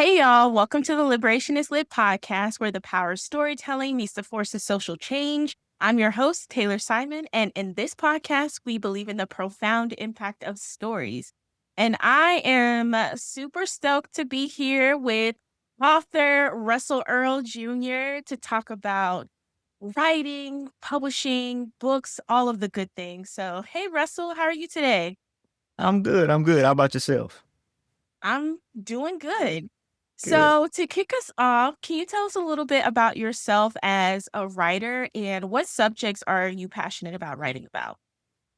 Hey, y'all. Welcome to the Liberation is Lit podcast, where the power of storytelling meets the force of social change. I'm your host, Taylor Simon, and in this podcast, we believe in the profound impact of stories. And I am super stoked to be here with author Russell Earle Jr. to talk about writing, publishing, books, all of the good things. So, hey, Russell, how are you today? I'm good. I'm good. How about yourself? I'm doing good. Good. So, to kick us off, can you tell us a little bit about yourself as a writer and what subjects are you passionate about writing about?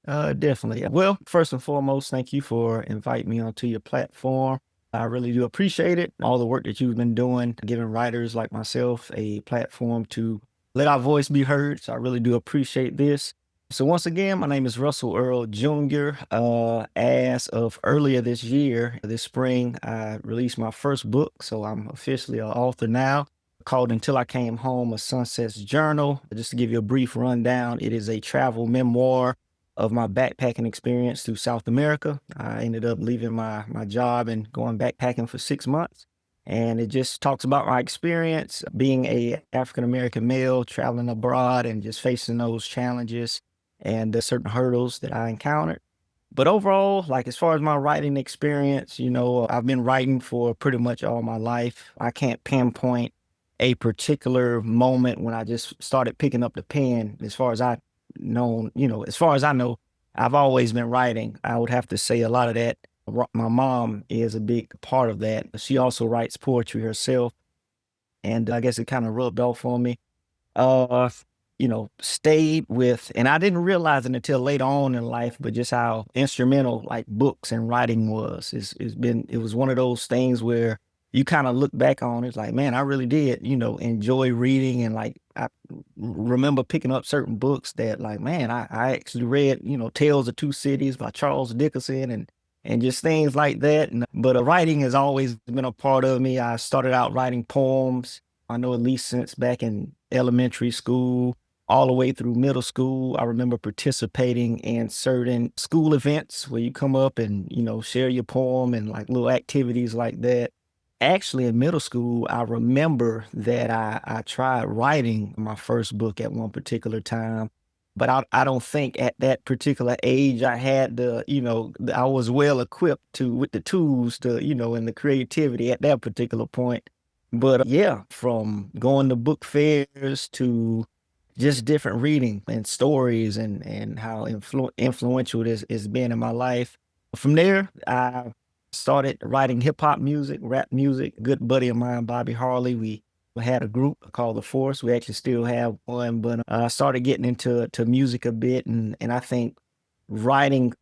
Definitely. Well, first and foremost, thank you for inviting me onto your platform. I really do appreciate it. All the work that you've been doing, giving writers like myself a platform to let our voice be heard. So I really do appreciate this. So once again, my name is Russell Earle Jr. As of earlier this year, this spring, I released my first book. So I'm officially an author now, called Until I Came Home, A Sunset's Journal. Just to give you a brief rundown, it is a travel memoir of my backpacking experience through South America. I ended up leaving my job and going backpacking for 6 months. And it just talks about my experience being a African American male traveling abroad and just facing those challenges and the certain hurdles that I encountered. But overall, like as far as my writing experience, I've been writing for pretty much all my life. I can't pinpoint a particular moment when I just started picking up the pen. As far as I know, I've always been writing. I would have to say a lot of that. My mom is a big part of that. She also writes poetry herself, and I guess it kind of rubbed off on me. Uh, Stayed with, and I didn't realize it until later on in life, but just how instrumental like books and writing was. It was one of those things where you kind of look back on it like, man, I really did, enjoy reading. And like, I remember picking up certain books that like, man, I actually read, Tales of Two Cities by Charles Dickinson and just things like that. But writing has always been a part of me. I started out writing poems. I know at least since back in elementary school, all the way through middle school. I remember participating in certain school events where you come up and, share your poem and like little activities like that. Actually, in middle school, I remember that I tried writing my first book at one particular time. But I don't think at that particular age I had I was well equipped with the tools and the creativity at that particular point. But yeah, from going to book fairs to just different reading and stories and how influential it is been in my life. From there, I started writing hip hop music, rap music. A good buddy of mine, Bobby Harley, we had a group called The Force. We actually still have one, but I started getting into music a bit, and writing,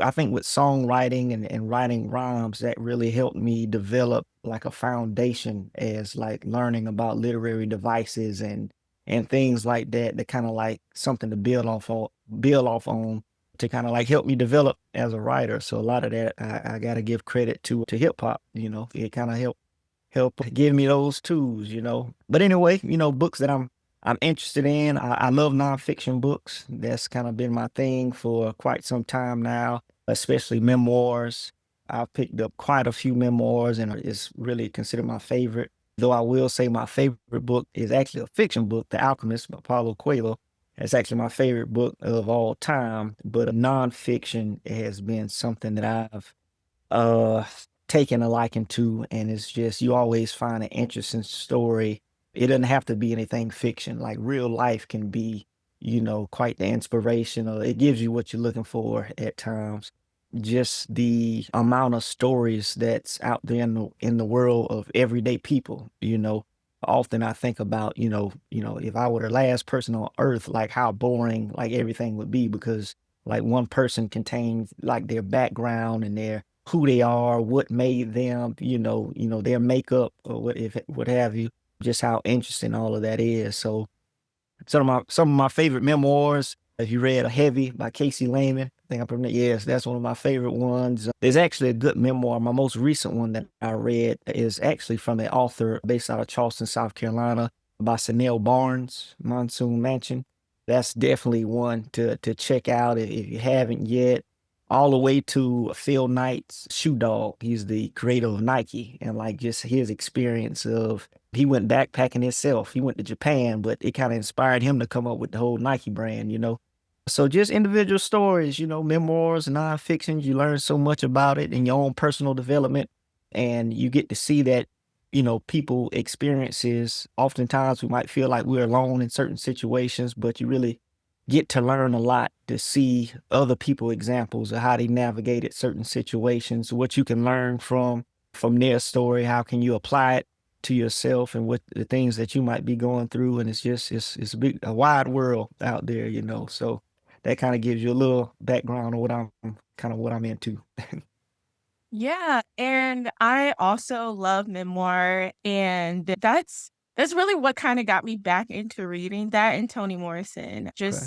I think with songwriting and writing rhymes, that really helped me develop like a foundation as like learning about literary devices and things like that, that kind of like something to build off on to kind of like help me develop as a writer. So a lot of that I got to give credit to hip hop. It kind of help give me those tools. But anyway, books that I'm interested in. I love nonfiction books. That's kind of been my thing for quite some time now, especially memoirs. I've picked up quite a few memoirs and it's really considered my favorite. Though I will say my favorite book is actually a fiction book, The Alchemist by Paulo Coelho. It's actually my favorite book of all time, but a nonfiction has been something that I've uh taken a liking to, and it's just you always find an interesting story. It doesn't have to be anything fiction. Like real life can be, quite the inspiration, or it gives you what you're looking for at times. Just the amount of stories that's out there in the world of everyday people. Often I think about, if I were the last person on earth, like how boring like everything would be because like one person contains like their background and their who they are, what made them, their makeup or what have you, just how interesting all of that is. So some of my favorite memoirs. If you read Heavy by Casey Lehman, I think I pronounced yes, that's one of my favorite ones. There's actually a good memoir. My most recent one that I read is actually from the author based out of Charleston, South Carolina, by Sanel Barnes, Monsoon Mansion. That's definitely one to check out if you haven't yet. all the way to Phil Knight's Shoe Dog. He's the creator of Nike, and like just his experience of he went backpacking himself. He went to Japan, but it kind of inspired him to come up with the whole Nike brand, you know. So just individual stories, you know, memoirs, nonfiction, you learn so much about it in your own personal development. And you get to see that, you know, people experiences. Oftentimes we might feel like we're alone in certain situations, but you really get to learn a lot to see other people examples of how they navigated certain situations, what you can learn from their story, how can you apply it to yourself and what the things that you might be going through. And it's just it's a wide world out there, you know. So that kind of gives you a little background on what I'm into. Yeah, and I also love memoir, and that's really what kinda got me back into reading that and Toni Morrison. Okay.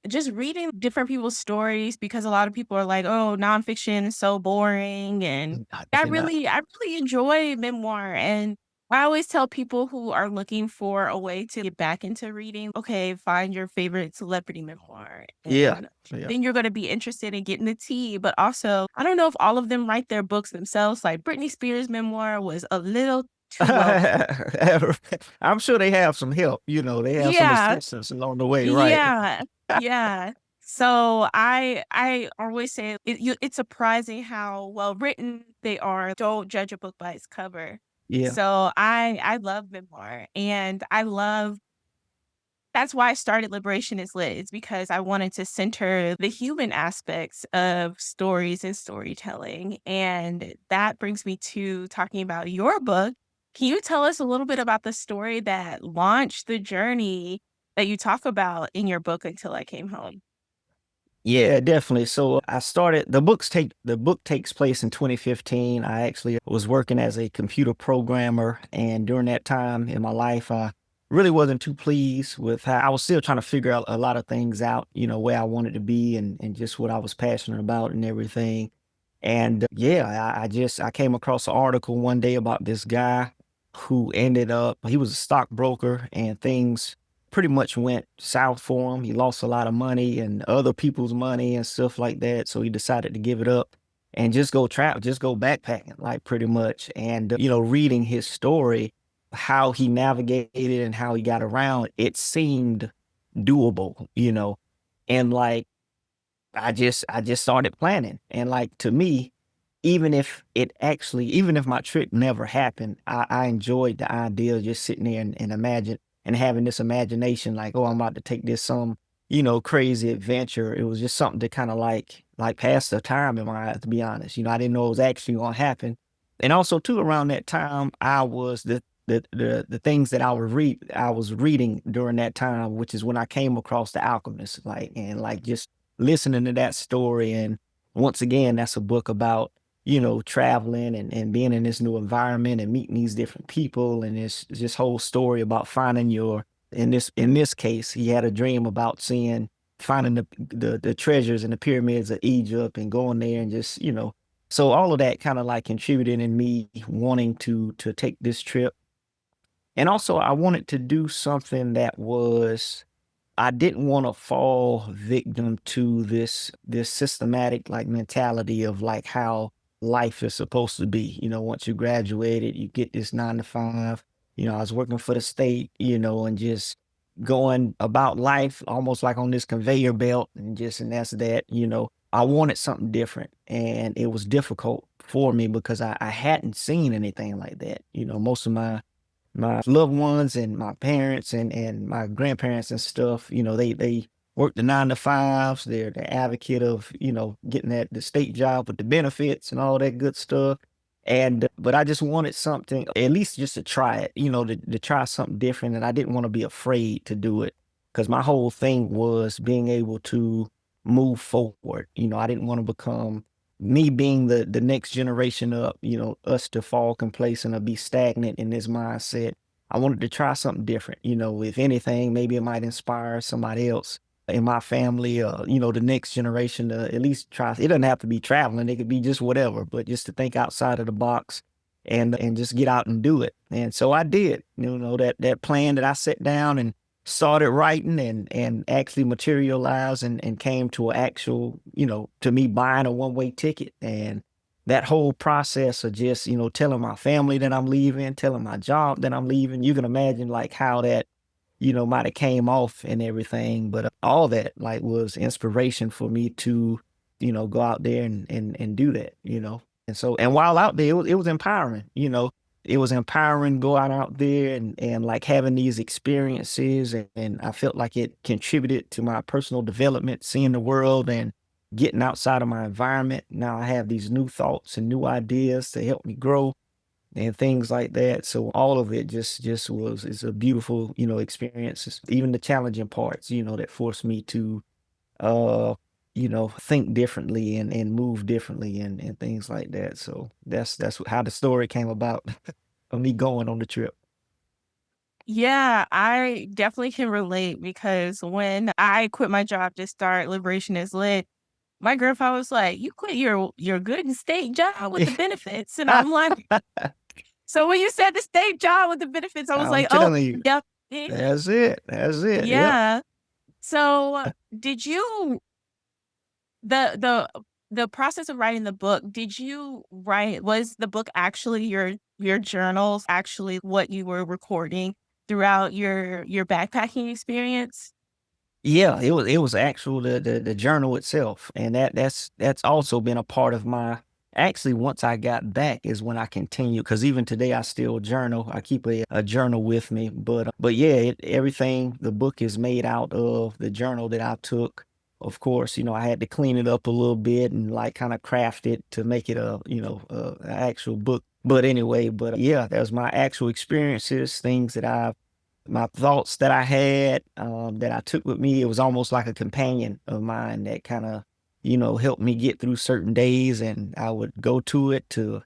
Just reading different people's stories because a lot of people are like, "Oh, nonfiction is so boring," and Definitely not. I really enjoy memoir, and I always tell people who are looking for a way to get back into reading, "Okay, find your favorite celebrity memoir, Yeah. and Yeah. then you're gonna be interested in getting the tea," but also, I don't know if all of them write their books themselves, like Britney Spears' memoir was a little too well written. I'm sure they have some help, you know, they have some Yeah. assistance along the way, right? Yeah, yeah. So I always say it's surprising how well written they are. Don't judge a book by its cover. Yeah. So I love memoir, and I love that's why I started Liberation is Lit. It's because I wanted to center the human aspects of stories and storytelling. And that brings me to talking about your book. Can you tell us a little bit about the story that launched the journey that you talk about in your book, Until I Came Home? Yeah, definitely. So I started the book takes place in 2015. I actually was working as a computer programmer, and during that time in my life, I really wasn't too pleased with how I was still trying to figure out a lot of things out, you know, where I wanted to be and just what I was passionate about and everything. And yeah, I came across an article one day about this guy who ended up he was a stockbroker and things pretty much went south for him. He lost a lot of money and other people's money and stuff like that. So he decided to give it up and just go travel, just go backpacking, like pretty much. And, you know, reading his story, how he navigated and how he got around, it seemed doable, you know. And like, I just started planning. And like to me, even if my trip never happened, I enjoyed the idea of just sitting there and imagine and having this imagination like, oh, I'm about to take this some, you know, crazy adventure. It was just something to kind of like pass the time in my eyes, to be honest. You know, I didn't know it was actually gonna happen. And also too, around that time, I was the things that I was reading during that time, which is when I came across The Alchemist, like and like just listening to that story. And once again, that's a book about, you know, traveling and being in this new environment and meeting these different people. And it's this whole story about finding your, in this case, he had a dream about finding the treasures in the pyramids of Egypt and going there and just, you know, so all of that kind of like contributed in me wanting to take this trip. And also I wanted to do something that was I didn't want to fall victim to this systematic like mentality of like how life is supposed to be. You know, once you graduated, you get this 9 to 5. You know, I was working for the state, you know, and just going about life almost like on this conveyor belt and just and that's that, you know. I wanted something different and it was difficult for me because I hadn't seen anything like that. You know, most of my loved ones and my parents and my grandparents and stuff, you know, they work the 9 to 5s. They're the advocate of, you know, getting that the state job with the benefits and all that good stuff. And but I just wanted something, at least just to try it, you know, to try something different. And I didn't want to be afraid to do it because my whole thing was being able to move forward. You know, I didn't want to become me being the next generation up, you know, us to fall complacent or be stagnant in this mindset. I wanted to try something different. You know, if anything, maybe it might inspire somebody else in my family, you know, the next generation to at least try. It doesn't have to be traveling; it could be just whatever, but just to think outside of the box and just get out and do it. And so I did. You know, that plan that I set down and started writing and actually materialized and came to an actual, to me buying a one-way ticket. And that whole process of just, telling my family that I'm leaving, telling my job that I'm leaving, you can imagine like how that, might have came off and everything. But all that like was inspiration for me to, go out there and do that. And so, and while out there, it was empowering. It was empowering going out there and like having these experiences. And I felt like it contributed to my personal development, seeing the world and getting outside of my environment. Now I have these new thoughts and new ideas to help me grow and things like that. So all of it just was it's a beautiful, experience. Even the challenging parts, that forced me to uh think differently and move differently and things like that. So that's how the story came about of me going on the trip. Yeah, I definitely can relate because when I quit my job to start Liberation is Lit, my grandpa was like, "You quit your good and state job with the benefits," and I'm like, so when you said the state job with the benefits, I was I'm like, "Oh, telling you, yep, eh, that's it. That's it. Yep. yeah." So did you the the the process of writing the book, did you write was the book actually your journals, actually what you were recording throughout your backpacking experience? Yeah, it was actual the journal itself, and that's also been a part of my actually once I got back is when I continued because even today I still journal. I keep a journal with me, but yeah, everything the book is made out of the journal that I took. Of course, I had to clean it up a little bit and like kind of craft it to make it a actual book. But anyway, but yeah, that was my actual experiences, things that my thoughts that I had that I took with me. It was almost like a companion of mine that kind of, helped me get through certain days. And I would go to it to,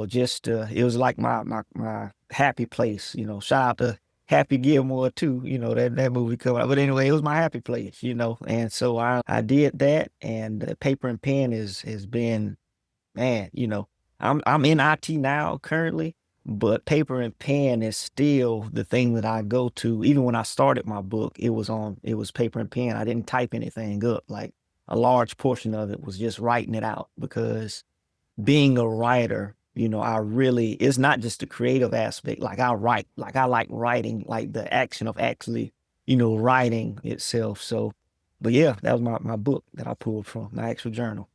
just it was like my happy place. Shout out to Happy Gilmore too. That movie coming out. But anyway, it was my happy place. And so I did that, and the paper and pen has been man, I'm in IT now currently, but paper and pen is still the thing that I go to. Even when I started my book, it was paper and pen. I didn't type anything up. Like a large portion of it was just writing it out because being a writer, I really it's not just the creative aspect. Like I write, like I like writing, like the action of actually, writing itself. So, but yeah, that was my book that I pulled from my actual journal.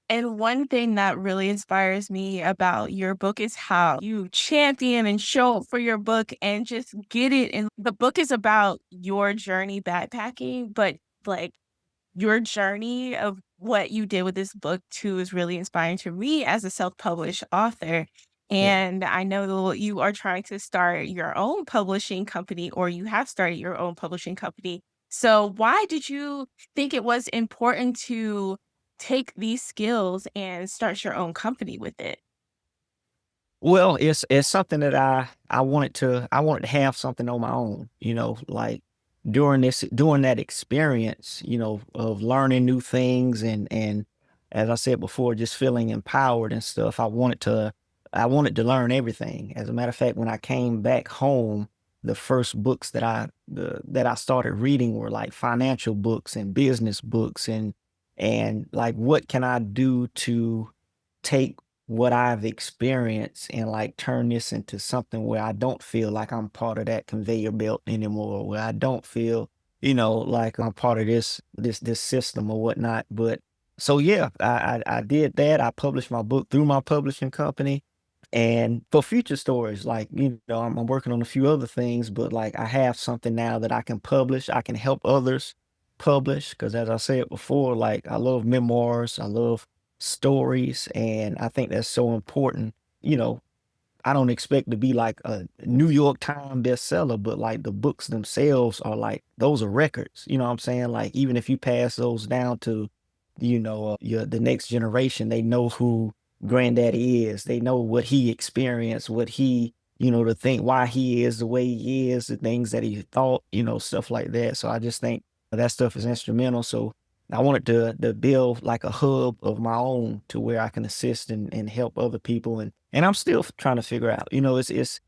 And one thing that really inspires me about your book is how you champion and show up for your book and just get it. And the book is about your journey backpacking, but like your journey of what you did with this book too is really inspiring to me as a self-published author. Yeah. And I know that you are trying to start your own publishing company or you have started your own publishing company. So why did you think it was important to take these skills and start your own company with it? Well, it's something that I wanted to have something on my own, like during that experience, of learning new things and as I said before, just feeling empowered and stuff. I wanted to learn everything. As a matter of fact, when I came back home, the first books that I started reading were like financial books and business books and like what can I do to take what I've experienced and like turn this into something where I don't feel like I'm part of that conveyor belt anymore, where I don't feel, like I'm part of this system or whatnot. But so yeah, I did that. I published my book through my publishing company. And for future stories, like, I'm working on a few other things, but like I have something now that I can publish. I can help others publish. Cause as I said before, like I love memoirs. I love stories, and I think that's so important. You know, I don't expect to be like a New York Times bestseller, but like the books themselves are like those are records. You know what I'm saying? Like even if you pass those down to, the next generation, they know who Granddaddy is. They know what he experienced, what he, to think why he is the way he is, the things that he thought, stuff like that. So I just think that stuff is instrumental. So I wanted to build like a hub of my own to where I can assist and help other people. And I'm still trying to figure out, it's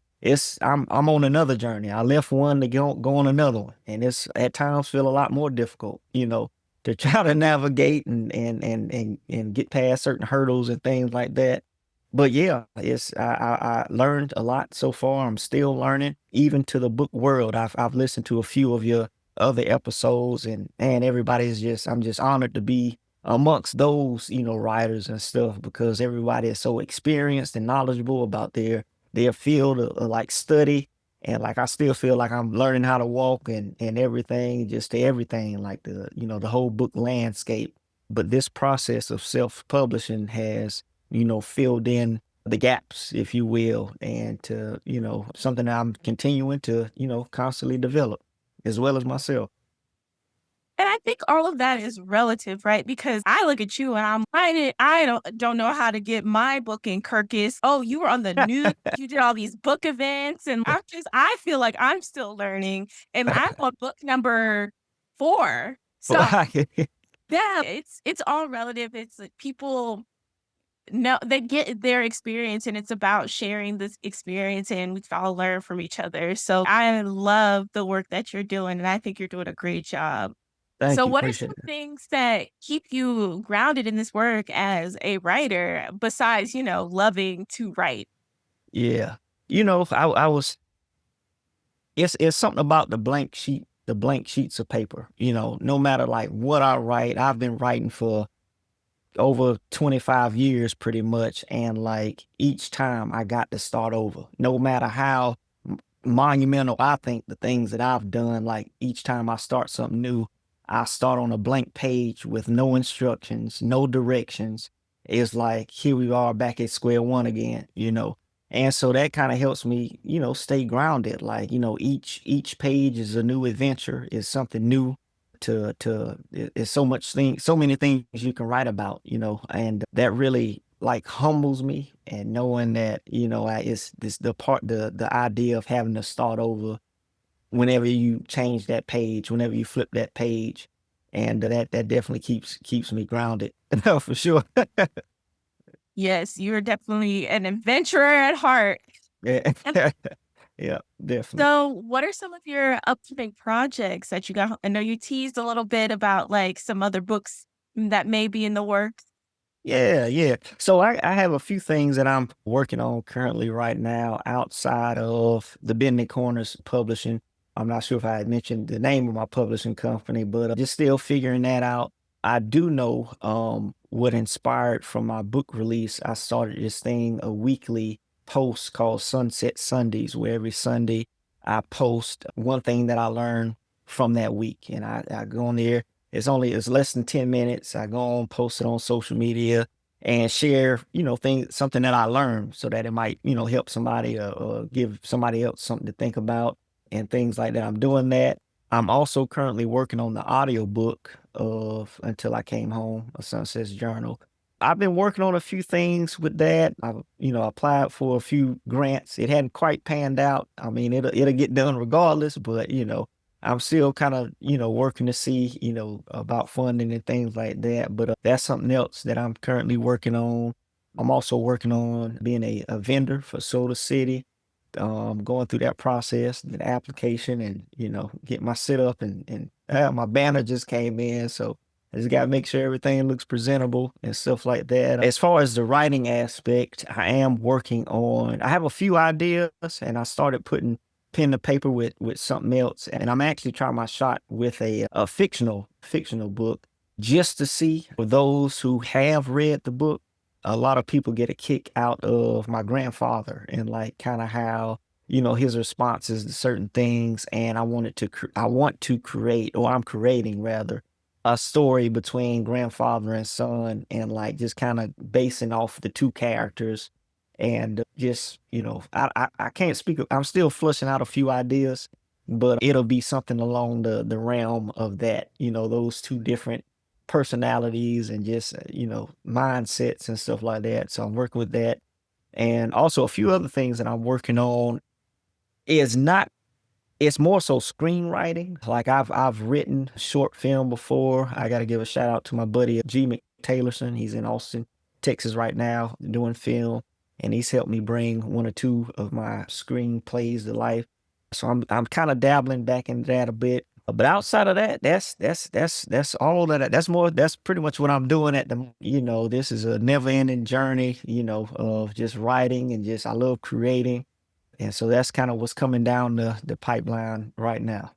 I'm on another journey. I left one to go on another one, and it's at times feel a lot more difficult, to try to navigate and get past certain hurdles and things like that. But yeah, I learned a lot so far. I'm still learning, even to the book world. I've listened to a few of your other episodes, and everybody's just I'm just honored to be amongst those writers and stuff, because everybody is so experienced and knowledgeable about their field of like study. And like I still feel like I'm learning how to walk and everything, just to everything, like the whole book landscape. But this process of self-publishing has filled in the gaps, if you will, and to something that I'm continuing to constantly develop, as well as myself. And I think all of that is relative, right? Because I look at you and I don't know how to get my book in Kirkus. Oh, you were on the news, you did all these book events, and I feel like I'm still learning, and I'm on book number 4. So, yeah, it's all relative. It's like people know they get their experience, and it's about sharing this experience, and we all learn from each other. So I love the work that you're doing, and I think you're doing a great job. So Thank you, what are some appreciate it. things that keep you grounded in this work as a writer besides, loving to write? Yeah. I was it's something about the blank sheets of paper. No matter like what I write, I've been writing for over 25 years pretty much, and like each time I got to start over, no matter how monumental I think the things that I've done. Like each time I start something new, I start on a blank page with no instructions, no directions. It's like here we are back at square one again. And so that kind of helps me stay grounded. Like each page is a new adventure, is something new it's so many things you can write about, and that really like humbles me. And knowing that it's this the idea of having to start over whenever you change that page, whenever you flip that page. And that definitely keeps me grounded. For sure. Yes, you're definitely an adventurer at heart. Yeah. And Yeah, definitely. so what are some of your upcoming projects that you got? I know you teased a little bit about like some other books that may be in the works. Yeah, yeah. So I have a few things that I'm working on currently right now outside of the Bending Corners Publishing. I'm not sure if I had mentioned the name of my publishing company, but just still figuring that out. I do know what inspired from my book release. I started this thing, a weekly post called Sunset Sundays, where every Sunday I post one thing that I learned from that week. And I go on there. It's less than 10 minutes. I go on, post it on social media and share, things, something that I learned, so that it might, help somebody, or give somebody else something to think about and things like that. I'm doing that. I'm also currently working on the audiobook of Until I Came Home, a Sunset's Journal. I've been working on a few things with that. I've, applied for a few grants. It hadn't quite panned out. I mean, it'll get done regardless, but I'm still kind of, working to see, about funding and things like that. But that's something else that I'm currently working on. I'm also working on being a vendor for Soda City, going through that process, the application, and, get my setup, and my banner just came in. So I just got to make sure everything looks presentable and stuff like that. As far as the writing aspect, I have a few ideas, and I started putting pen to paper with something else. And I'm actually trying my shot with a fictional book, just to see, for those who have read the book, a lot of people get a kick out of my grandfather and like kind of how his responses to certain things. And I want to create, or I'm creating rather, a story between grandfather and son, and like just kind of basing off the two characters. And just I can't speak, I'm still flushing out a few ideas, but it'll be something along the realm of that, those two different personalities and just mindsets and stuff like that. So I'm working with that. And also a few other things that I'm working on is not it's more so screenwriting. Like I've written short film before. I got to give a shout out to my buddy G. McTaylorson. He's in Austin, Texas right now, doing film. and he's helped me bring one or two of my screenplays to life. So I'm kind of dabbling back into that a bit. But outside of that, that's all that that's pretty much what I'm doing at this is a never ending journey, of just writing and just I love creating. And so that's kind of what's coming down the pipeline right now.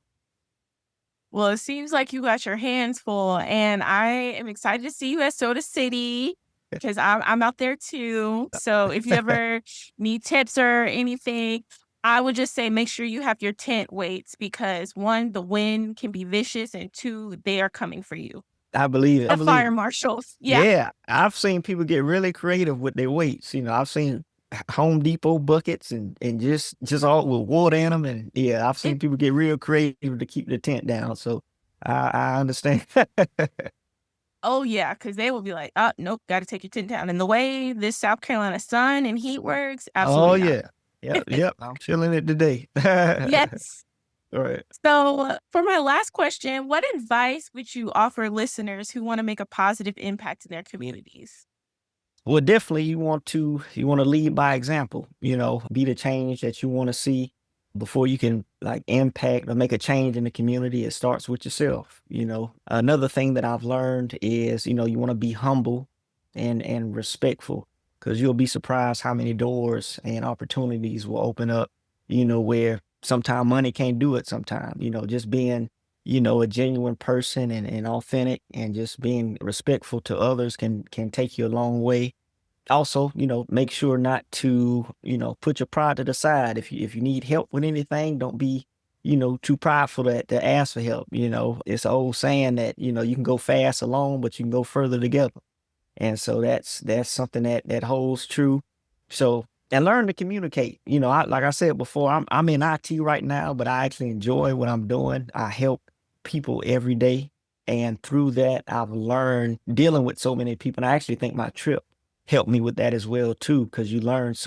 Well, it seems like you got your hands full, and I am excited to see you at Soda City because I'm out there too. So if you ever need tips or anything, I would just say make sure you have your tent weights because one, the wind can be vicious, and two, they are coming for you. I believe it. I The believe fire it. marshals. Yeah. Yeah, I've seen people get really creative with their weights. I've seen Home Depot buckets and just all with water in them, and yeah, I've It, seen people get real creative to keep the tent down. So I understand. oh, yeah, because they will be like, oh, nope, got to take your tent down. And the way this South Carolina sun and heat works, Oh absolutely not. yeah, yep, yep. I'm feeling it today. Yes. All right. So, for my last question, what advice would you offer listeners who want to make a positive impact in their communities? Well, definitely you want to lead by example, be the change that you want to see before you can like impact or make a change in the community. It starts with yourself. Another thing that I've learned is, you want to be humble and respectful because you'll be surprised how many doors and opportunities will open up, where sometimes money can't do it sometimes, just being a genuine person and authentic and just being respectful to others can take you a long way. Also, make sure not to, put your pride to the side. If you need help with anything, don't be, too prideful to ask for help. It's an old saying that, you can go fast alone, but you can go further together. And so that's something that holds true. So and learn to communicate. Like I said before, I'm in IT right now, but I actually enjoy what I'm doing. I help people every day. And through that, I've learned dealing with so many people. And I actually think my trip helped me with that as well, too, because you meet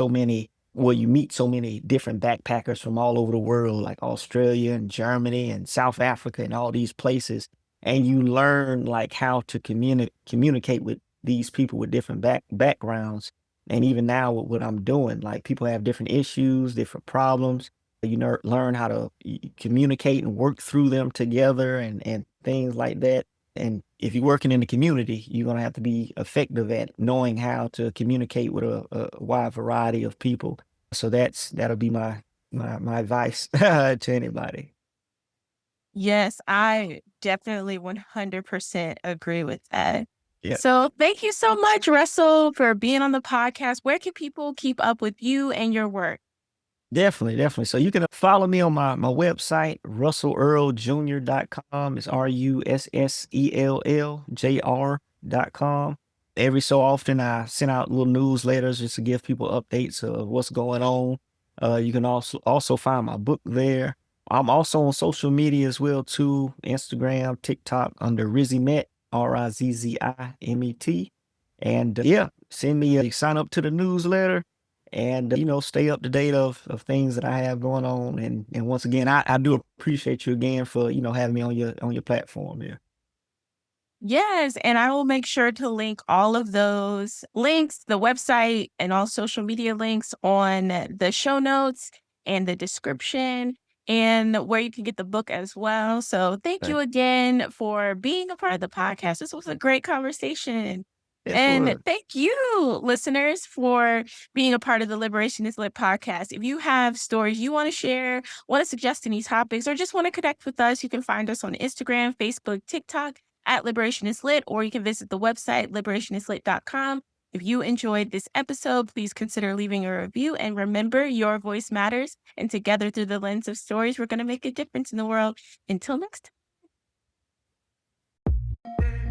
so many different backpackers from all over the world, like Australia and Germany and South Africa and all these places. And you learn like how to communicate with these people with different backgrounds. And even now with what I'm doing, like people have different issues, different problems. Learn how to communicate and work through them together and things like that. And if you're working in the community, you're gonna have to be effective at knowing how to communicate with a wide variety of people. So that'll be my advice to anybody. Yes, I definitely 100% agree with that. Yeah. So, thank you so much, Russell, for being on the podcast. Where can people keep up with you and your work? Definitely, definitely. So you can follow me on my website, RussellEarleJr.com. It's RussellEarleJr.com. Every so often I send out little newsletters just to give people updates of what's going on. You can also find my book there. I'm also on social media as well too, Instagram, TikTok under Rizzimet, Rizzimet. And yeah, sign up to the newsletter and stay up to date of things that I have going on. And once again, I do appreciate you again for having me on your platform here. Yes, and I will make sure to link all of those links, the website, and all social media links on the show notes and the description and where you can get the book as well. So thank you Okay. again for being a part of the podcast. This was a great conversation. Yes, And was. thank you, listeners, for being a part of the Liberation is Lit podcast. If you have stories you want to share, want to suggest any topics, or just want to connect with us, you can find us on Instagram, Facebook, TikTok at Liberation is Lit, or you can visit the website, liberationislit.com. If you enjoyed this episode, please consider leaving a review. And remember, your voice matters. And together, through the lens of stories, we're going to make a difference in the world. Until next time.